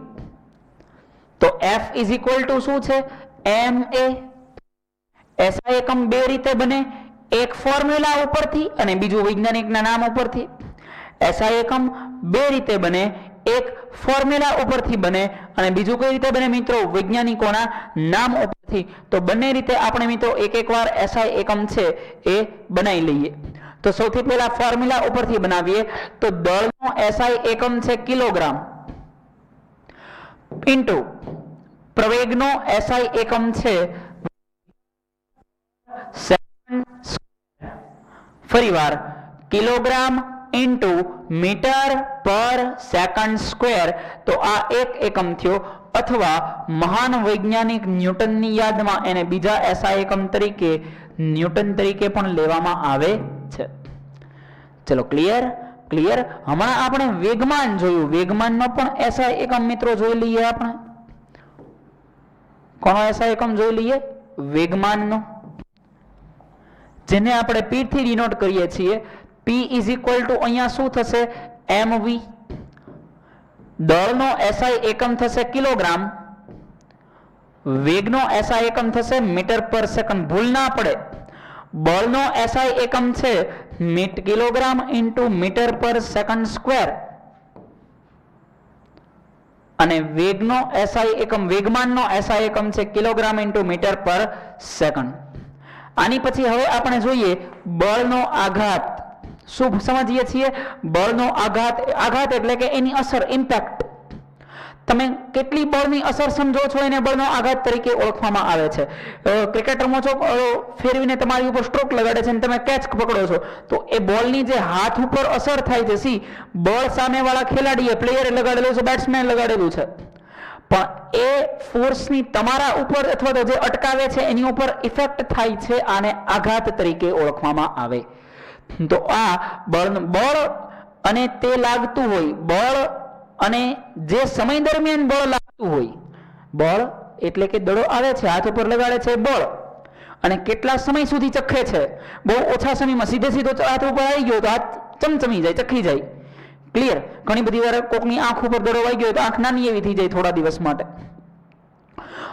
તો F = શું છે? ma. SI એકમ બે રીતે બને, એક ફોર્મ્યુલા ઉપરથી અને બીજું વૈજ્ઞાનિકના નામ ઉપરથી. SI એકમ બે રીતે બને, એક ફોર્મ્યુલા ઉપરથી બને અને બીજું કઈ રીતે બને મિત્રો? વૈજ્ઞાનિકોના નામ ઉપરથી. તો બંને રીતે આપણે મિત્રો એક વાર SI એકમ છે એ બનાવી લઈએ. તો સૌથી પહેલા ફોર્મ્યુલા ઉપરથી બનાવીએ તો દળનો SI એકમ છે કિલોગ્રામ ઇન્ટુ પ્રવેગનો SI એકમ છે સેકન્ડ. ફરીવાર કિલોગ્રામ ઇન્ટુ મીટર પર સેકન્ડ સ્ક્વેર. તો આ એક એકમ થયો, અથવા મહાન વૈજ્ઞાનિક ન્યૂટનની યાદમાં એને બીજા SI એકમ તરીકે ન્યૂટન તરીકે પણ લેવામાં આવે છે. ચલો ક્લિયર? ક્લિયર? હમણાં આપણે વેગમાન જોયું, વેગમાનનો પણ SI એકમ મિત્રો જોઈ લઈએ. આપણે કોનો SI એકમ જોઈ લઈએ? વેગમાનનો, જેને આપણે P થી ડિનોટ કરીએ છીએ. P = અહીંયા શું થશે? mv. દળનો SI એકમ થશે કિલોગ્રામ, વેગનો SI એકમ થશે મીટર પર સેકન્ડ. ભૂલ ના પડે, બળનો SI એકમ છે કિલોગ્રામ ઇન્ટુ મીટર પર સેકન્ડ સ્ક્વેર. અને વેગનો SI એકમ, વેગમાનનો SI એકમ છે કિલોગ્રામ ઇન્ટુ મીટર પર સેકન્ડ. આની પછી હવે આપણે જોઈએ બળનો આઘાત. શું સમજીએ છીએ? બળનો આઘાત, આઘાત એટલે કે એની અસર, ઇમ્પેક્ટ. તમે કેટલી બળની અસર સમજો છો એને બળનો આઘાત તરીકે ઓળખવામાં આવે છે. ક્રિકેટ રમો છો, ફેરવીને તમારી ઉપર સ્ટ્રોક લગાડે છે અને તમે કેચ પકડો છો, તો એ બોલની જે હાથ ઉપર અસર થાય છે, સી બળ સામેવાળા ખેલાડીએ, પ્લેયરે લગાડેલું છે, બેટ્સમેન લગાડેલું છે, પણ એ ફોર્સની તમારા ઉપર અથવા તો જે અટકાવે છે એની ઉપર ઇફેક્ટ થાય છે, આને આઘાત તરીકે ઓળખવામાં આવે. તો આ બળ અને તે લાગતું હોય, બળ અને જે સમય દરમિયાન બળ લાગતું હોય, બળ એટલે કે દડો આવે છે, હાથ ઉપર લગાડે છે બળ, અને કેટલા સમય સુધી ચખે છે. બહુ ઓછા સમયમાં સીધે સીધો હાથ ઉપર આવી ગયો તો હાથ ચમચમી જાય, ચખી જાય. ક્લિયર? ઘણી બધી વાર કોકની આંખ ઉપર દડો વાગી ગયો તો આંખ નાની એવી થઈ જાય થોડા દિવસ માટે.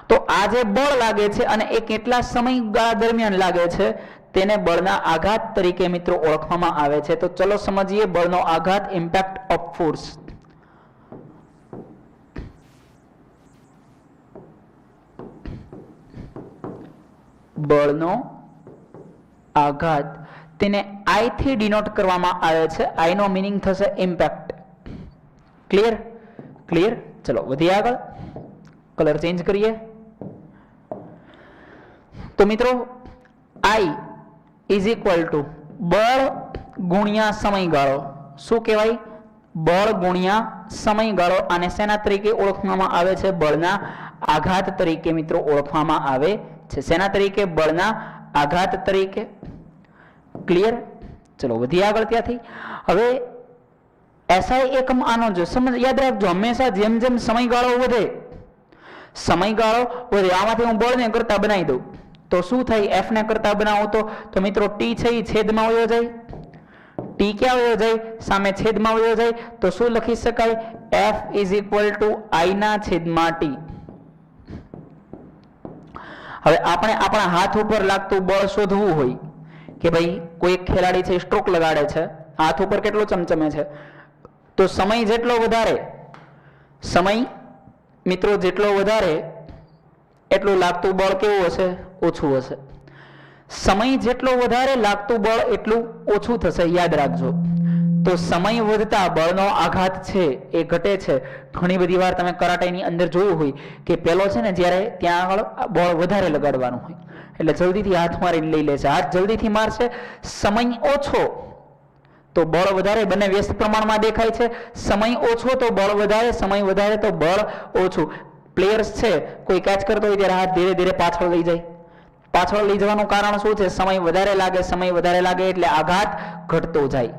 તો આ જે બળ લાગે છે અને એ કેટલા સમયગાળા દરમિયાન લાગે છે તેને બળના આઘાત તરીકે મિત્રો ઓળખવામાં આવે છે. તો ચલો સમજીએ બળનો આઘાત, ઇમ્પેક્ટ ઓફ ફોર્સ. બળનો આઘાત તેને I થી ડિનોટ કરવામાં આવે છે. I નો મીનિંગ થશે ઇમ્પેક્ટ. ક્લિયર? ક્લિયર? ચલો વધીએ આગળ. કલર ચેન્જ કરીએ. તો મિત્રો I ઇઝ ઇક્વલ ટુ બળ ગુણ્યા સમયગાળો. શું કહેવાય? બળ ગુણ્યા સમયગાળો. આને શેના તરીકે ઓળખવામાં આવે છે? બળના આઘાત તરીકે મિત્રો ઓળખવામાં આવે છે. શેના તરીકે? બળના આઘાત તરીકે. ક્લિયર? ચલો વધીએ આગળ ત્યાંથી. હવે SI એકમ આનો જો સમજ યાદ રાખજો, હંમેશા જેમ જેમ સમયગાળો વધે, સમયગાળો વધે, આમાંથી હું બળને કરતા બનાવી દઉં તો શું થાય? F ને કરતા બનાવો તો મિત્રો T છે એ છેદમાં વયો જાય. T ક્યાં વયો જાય? સામે છેદમાં વયો જાય. તો શું લખી શકાય? F is equal to I ના છેદમાં T. હવે આપણે આપણા હાથ ઉપર લાગતું બળ શોધવું હોય કે ભાઈ કોઈ ખેલાડી છે સ્ટ્રોક લગાડે છે, હાથ ઉપર કેટલો ચમચમે છે, તો સમય જેટલો વધારે, સમય મિત્રો જેટલો વધારે એટલું લાગતું બળ કેવું હશે? ઓછું હશે. સમય જેટલો વધારે લાગતું બળ એટલું ઓછું થશે, યાદ રાખજો. તો સમય વધતા બળનો આઘાત છે એ ઘટે છે. ઘણી બધી વાર તમે કરાટેની અંદર જોયું હોય કે પેલો છે ને જ્યારે ત્યાં આગળ બળ વધારે લગાડવાનું હોય એટલે જલ્દીથી હાથ મારીને લઈ લે છે, હાથ જલ્દીથી મારશે. સમય ઓછો તો બળ વધારે, બંને વ્યસ્ત પ્રમાણમાં દેખાય છે. સમય ઓછો તો બળ વધારે, સમય વધારે તો બળ ઓછું. પ્લેયર્સ છે કોઈ કેચ કરતો હોય ત્યારે હાથ ધીરે ધીરે પાછળ લઈ જાય. પાછળ લઈ જવાનું કારણ શું છે? સમય વધારે લાગે, સમય વધારે લાગે એટલે આઘાત ઘટતો જાય.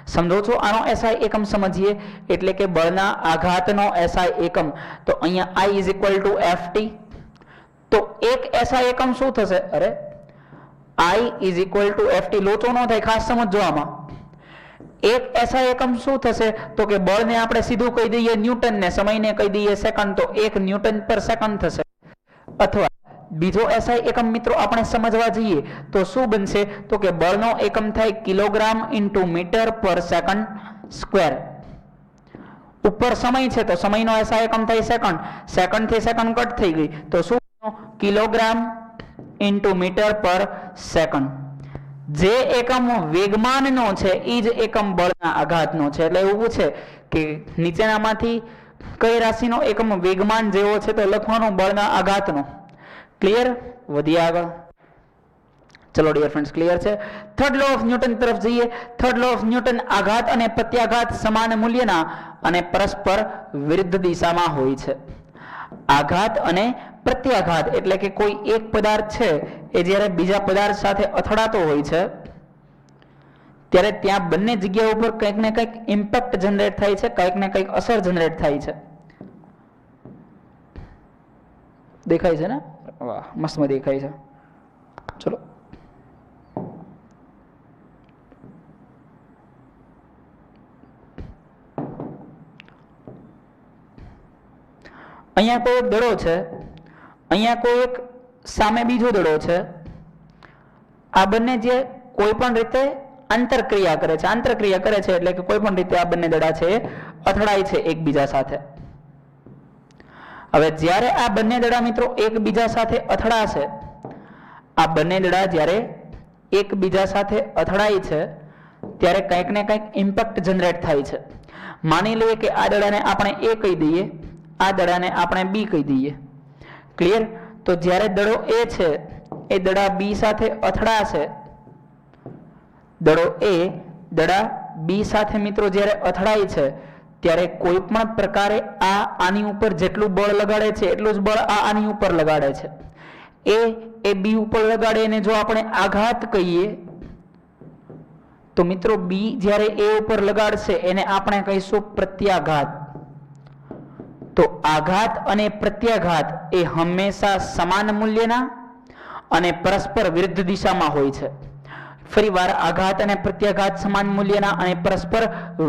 સમજો છો? આનો SI એકમ સમજીએ એટલે કે બળના આઘાતનો SI એકમ. તો અહીંયા I is equal to FT. તો એક SI એકમ શું થશે? અરે I is equal to FT. લોચો ન થાય, ખાસ સમજો આમાં. એક SI એકમ શું થશે? તો કે બળને આપણે સીધું કહી દઈએ ન્યૂટન ને, સમયને કહી દઈએ સેકન્ડ, તો 1 ન્યૂટન પર સેકન્ડ થશે. અથવા બીજો SI એકમ મિત્રો આપણે સમજવા જઈએ તો શું બનશે? તો કે બળનો એકમ થાય કિલોગ્રામ ઇન્ટુ મીટર પર સેકન્ડ સ્ક્વેર. ઉપર સમય છે તો સમયનો SI એકમ થાય સેકન્ડ, સેકન્ડ થી સેકન્ડ કટ થઈ ગઈ તો શું? કિલોગ્રામ ઇન્ટુ મીટર પર સેકન્ડ. જે એકમ વેગમાનનો છે એ જ એકમ બળના આઘાતનો છે. એટલે એવું છે કે નીચેનામાંથી કઈ રાશિનો એકમ વેગમાન જેવો છે તો લખવાનું બળના આઘાતનો. ક્લિયર? વધીએ આગળ. ચલો ડિયર ફ્રેન્ડ્સ, ક્લિયર છે? થર્ડ લો ઓફ ન્યૂટન તરફ જઈએ. થર્ડ લો ઓફ ન્યૂટન, આઘાત અને પ્રત્યાઘાત સમાન મૂલ્યના અને પરસ્પર વિરુદ્ધ દિશામાં હોય છે. આઘાત અને પ્રત્યાઘાત એટલે કે કોઈ એક પદાર્થ છે એ જ્યારે બીજા પદાર્થ સાથે અથડાતો હોય છે ત્યારે ત્યાં બંને જગ્યા ઉપર કંઈક ને કંઈક ઇમ્પેક્ટ જનરેટ થાય છે, કંઈક ને કંઈક અસર જનરેટ થાય છે. દેખાય છે ને? વાહ, મસ્તમાં દેખાય છે. ચલો અહીંયા કોઈ એક દડો છે, અહીંયા કોઈ એક સામે બીજો દડો છે. આ બંને જે કોઈ પણ રીતે આંતરક્રિયા કરે છે, આંતરક્રિયા કરે છે એટલે કે કોઈ પણ રીતે આ બંને દડા છે એ અથડાય છે એકબીજા સાથે. હવે જ્યારે આ બંને દડા મિત્રો એકબીજા સાથે અથડાશે, આ બંને દડા જ્યારે એકબીજા સાથે અથડાય છે ત્યારે કંઈક ને કંઈક ઇમ્પેક્ટ જનરેટ થાય છે. માની લઈએ કે આ દડાને આપણે A કહી દઈએ, આ દડાને આપણે B કહી દઈએ. ક્લિયર? તો જ્યારે દડો A છે એ દડા B સાથે અથડાશે, દડો A દડા B સાથે મિત્રો જ્યારે અથડાય છે ત્યારે કોઈ પણ પ્રકારે આ આની ઉપર જેટલું બળ લગાડે છે એટલું જ બળ આ આની ઉપર લગાડે છે. એ B ઉપર લગાડે અને જો આપણે આઘાત કહીએ તો મિત્રો B જ્યારે A ઉપર લગાડશે એને આપણે કહીશું પ્રત્યાઘાત. તો આઘાત અને પ્રત્યાઘાત એ હંમેશા સમાન મૂલ્યના અને પરસ્પર વિરુદ્ધ દિશામાં હોય છે. ફરીવાર, આઘાત અને પ્રત્યાઘાત સમાન મૂલ્યના અને પરસ્પર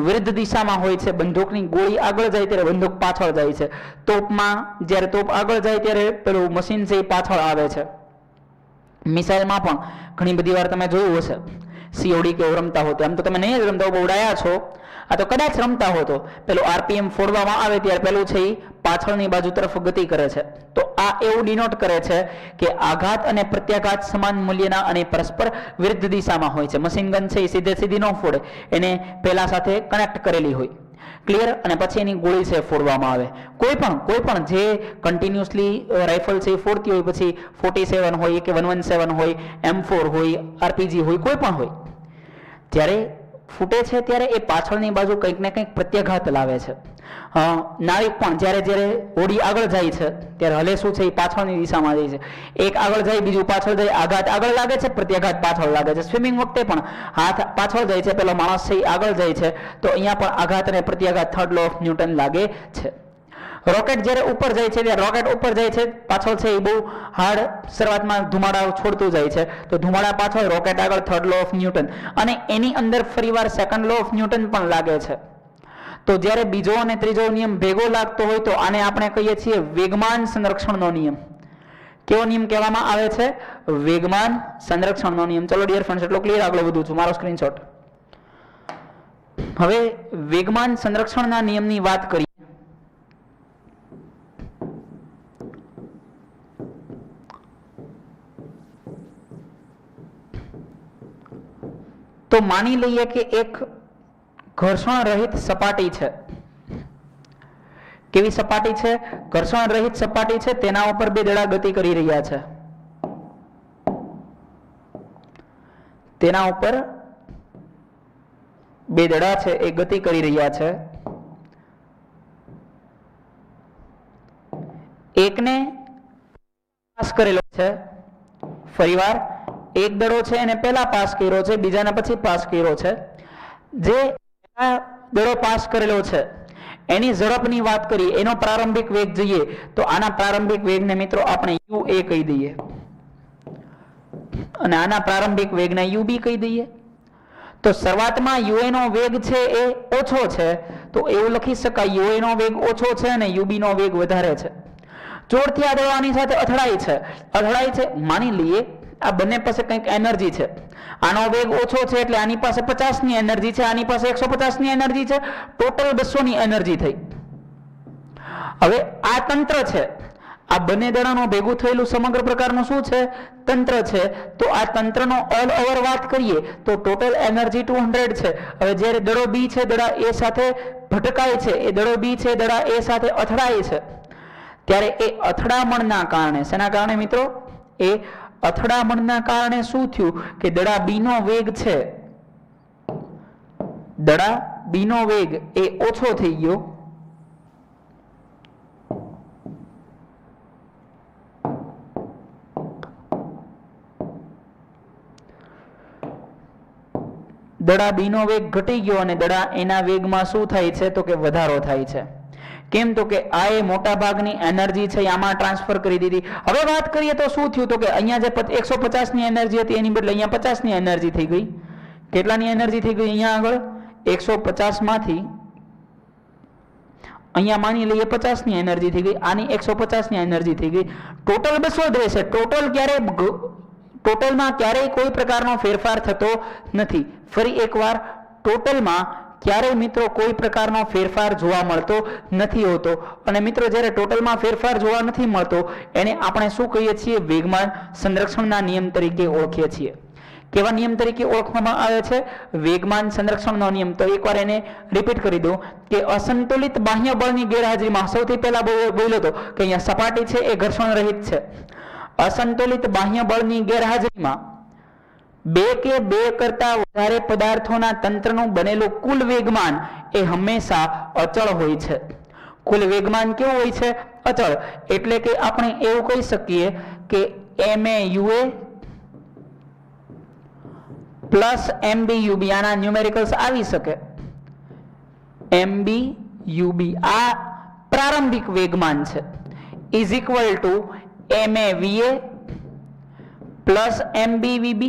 વિરુદ્ધ દિશામાં હોય છે. બંદૂકની ગોળી આગળ જાય ત્યારે બંદૂક પાછળ જાય છે. તોપમાં જ્યારે તોપ આગળ જાય ત્યારે પેલું મશીન છે એ પાછળ આવે છે. મિસાઇલમાં પણ ઘણી બધી વાર તમે જોયું હશે, COD કે એવું રમતા હો તો, એમ તો તમે નહીં જ રમતા હો, બહુ ડાયા છો, આ તો કદાચ રમતા હો તો પેલું RPM ફોડવામાં આવે ત્યારે પેલું છે એ પાછળની બાજુ તરફ ગતિ કરે છે. તો આ એવું ડિનોટ કરે છે કે આઘાત અને પ્રત્યાઘાત સમાન મૂલ્યના અને પરસ્પર વિરુદ્ધ દિશામાં હોય છે. મશીન ગન છે એ સીધી ન ફોડે, એને પહેલા સાથે કનેક્ટ કરેલી હોય. ક્લિયર? અને પછી એની ગોળી છે ફોડવામાં આવે. કોઈ પણ જે કન્ટિન્યુઅસલી રાઇફલ છે એ ફોડતી હોય, પછી 47 હોય કે 117 હોય, M4 હોય, RPG હોય, કોઈ પણ હોય, જ્યારે ફૂટે છે ત્યારે એ પાછળની બાજુ કંઈક ને કંઈક પ્રત્યાઘાત લાવે છે. નાવિક પણ જ્યારે હોડી આગળ જાય છે ત્યારે હલે શું છે એ પાછળની દિશામાં જાય છે. એક આગળ જાય, બીજું પાછળ જાય, આઘાત આગળ લાગે છે, પ્રત્યાઘાત પાછળ લાગે છે. સ્વિમિંગ વખતે પણ હાથ પાછળ જાય છે, પેલો માણસ છે એ આગળ જાય છે, તો અહીંયા પણ આઘાત અને પ્રત્યાઘાત થર્ડ લો ઓફ ન્યૂટન લાગે છે. રોકેટ જ્યારે ઉપર જાય છે ત્યારે રોકેટ ઉપર જાય છે, પાછળ છે એ બહુ હાર્ડ શરૂઆતમાં ધુમાડા છોડતું જાય છે, તો ધુમાડા પાછળ, રોકેટ આગળ, થર્ડ લો ઓફ ન્યૂટન, અને એની અંદર ફરીવાર સેકન્ડ લો ઓફ ન્યૂટન પણ લાગે છે. તો જ્યારે બીજો અને ત્રીજો નિયમ ભેગો લાગતો હોય તો આને આપણે કહીએ છીએ વેગમાન સંરક્ષણનો નિયમ. કેવો નિયમ કહેવામાં આવે છે? વેગમાન સંરક્ષણનો નિયમ. ચલો ડિયર ફ્રેન્ડ્સ, એટલો ક્લિયર, આગળ વધું છું, મારો સ્ક્રીનશોટ. હવે વેગમાન સંરક્ષણના નિયમની વાત કરીએ. તો માની લઈએ કે એક ઘર્ષણ રહિત સપાટી છે. કેવી સપાટી છે? ઘર્ષણ રહિત સપાટી છે. તેના ઉપર બે દડા ગતિ કરી રહ્યા છે. તેના ઉપર બે દડા છે એ ગતિ કરી રહ્યા છે. એકને પાસ કરેલો છે, ફરીવાર એક દડો છે એને પહેલા પાસ કર્યો છે, બીજાને પછી પાસ કર્યો છે. જે દડો પાસ કરેલો છે એની ઝડપની વાત કરીએ, એનો પ્રારંભિક વેગ જોઈએ તો આના પ્રારંભિક વેગને મિત્રો આપણે UA કહી દઈએ અને આના પ્રારંભિક વેગને UB કહી દઈએ. તો શરૂઆતમાં UA નો વેગ છે એ ઓછો છે, તો એવું લખી શકાય UA નો વેગ ઓછો છે અને UB નો વેગ વધારે છે. જોરથી આ દડો આની સાથે અથડાય છે. માની લઈએ આ બંને પાસે કંઈક એનર્જી છે. આનો વેગ ઓછો છે એટલે આની પાસે 50 ની એનર્જી છે, આની પાસે 150 ની એનર્જી છે, ટોટલ 200 ની એનર્જી થઈ. હવે આ તંત્ર છે, આ બંને દડાનું ભેગું થયેલું સમગ્ર પ્રકારનું શું છે? તંત્ર છે. તો આ તંત્રનો ઓલ ઓવર વાત કરીએ તો ટોટલ એનર્જી 200 છે. હવે જ્યારે દડો B છે દડા A સાથે ભટકાય છે, એ દડો B છે દડા A સાથે અથડાય છે, ત્યારે એ અથડામણના કારણે, શેના કારણે મિત્રો? એ અથડામણના કારણે શું થયું કે દડા B નો વેગ છે, દડા B નો વેગ એ ઓછો થઈ ગયો. દડા B નો વેગ ઘટી ગયો અને દડા એના વેગમાં શું થાય છે તો કે વધારો થાય છે. કેમ? તો કે આ એ મોટા ભાગની એનર્જી છે આમાં ટ્રાન્સફર કરી દીધી. હવે વાત કરીએ તો શું થયું તો કે અહીંયા જે 150 ની એનર્જી હતી એની બદલે અહીંયા 50 ની એનર્જી થઈ ગઈ. કેટલાની એનર્જી થઈ ગઈ? અહીંયા આગળ 150 માંથી અહીંયા માની લઈએ 50 ની એનર્જી થઈ ગઈ, આની 150 ની એનર્જી થઈ ગઈ. ટોટલ 200 જ રહેશે. ટોટલમાં ક્યારેય કોઈ પ્રકારનો ફેરફાર થતો નથી. ફરી એકવાર, ટોટલમાં ક્યારેય મિત્રો કોઈ પ્રકારનો ફેરફાર જોવા મળતો નથી હોતો અને મિત્રો જ્યારે ટોટલમાં ફેરફાર જોવા નથી મળતો એને આપણે શું કહીએ છીએ? વેગમાન સંરક્ષણના નિયમ તરીકે ઓળખીએ છીએ. કેવા નિયમ તરીકે ઓળખવામાં આવે છે? વેગમાન સંરક્ષણનો નિયમ. તો એકવાર એને રિપીટ કરી દઉં કે અસંતુલિત બાહ્ય બળની ગેરહાજરીમાં સૌથી પહેલા બોલ્યો હતો કે અહીંયા સપાટી છે એ ઘર્ષણ રહિત છે. અસંતુલિત બાહ્ય બળની ગેરહાજરીમાં બે કે બે કરતા વધારે પદાર્થોના તંત્રનું બનેલું કુલ વેગમાન એ હંમેશા અચળ હોય છે. કુલ વેગમાન કેવું હોય છે? અચળ. એટલે કે આપણે એવું કહી શકીએ કે MAUA પ્લસ MBUB આના ન્યુમેરિકલ્સ આવી શકે. MBUB આ પ્રારંભિક વેગમાન છે is equal to MAVA plus MBVB.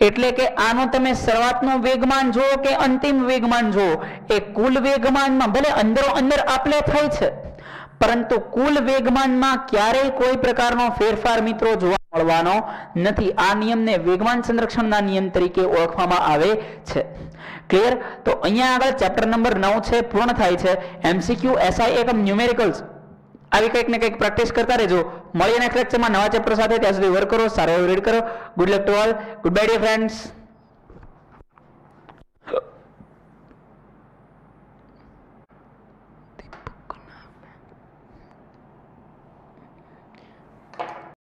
એટલે કે આનો તમે શરૂઆતનો વેગમાન જુઓ કે અંતિમ વેગમાન જુઓ એ કુલ વેગમાનમાં ભલે અંદરો અંદર આપલે થાય છે પરંતુ કુલ વેગમાનમાં ક્યારેય કોઈ પ્રકારનો ફેરફાર મિત્રો જોવા મળવાનો નથી. આ નિયમને વેગમાન સંરક્ષણના નિયમ તરીકે ઓળખવામાં આવે છે. ક્લિયર? તો અહીંયા આગળ ચેપ્ટર નંબર 9 છે પૂર્ણ થાય છે. MCQ SI એકમ ન્યુમેરિકલ્સ આવી કંઈક ને કંઈક પ્રેક્ટિસ કરતા રહેજો. મળીએ નેક્સ્ટ લેક્ચરમાં નવા ચેપ્ટર સાથે. ત્યાં સુધી વર્ક કરો, સારો એવો રીડ કરો. Good luck to all. Goodbye dear friends.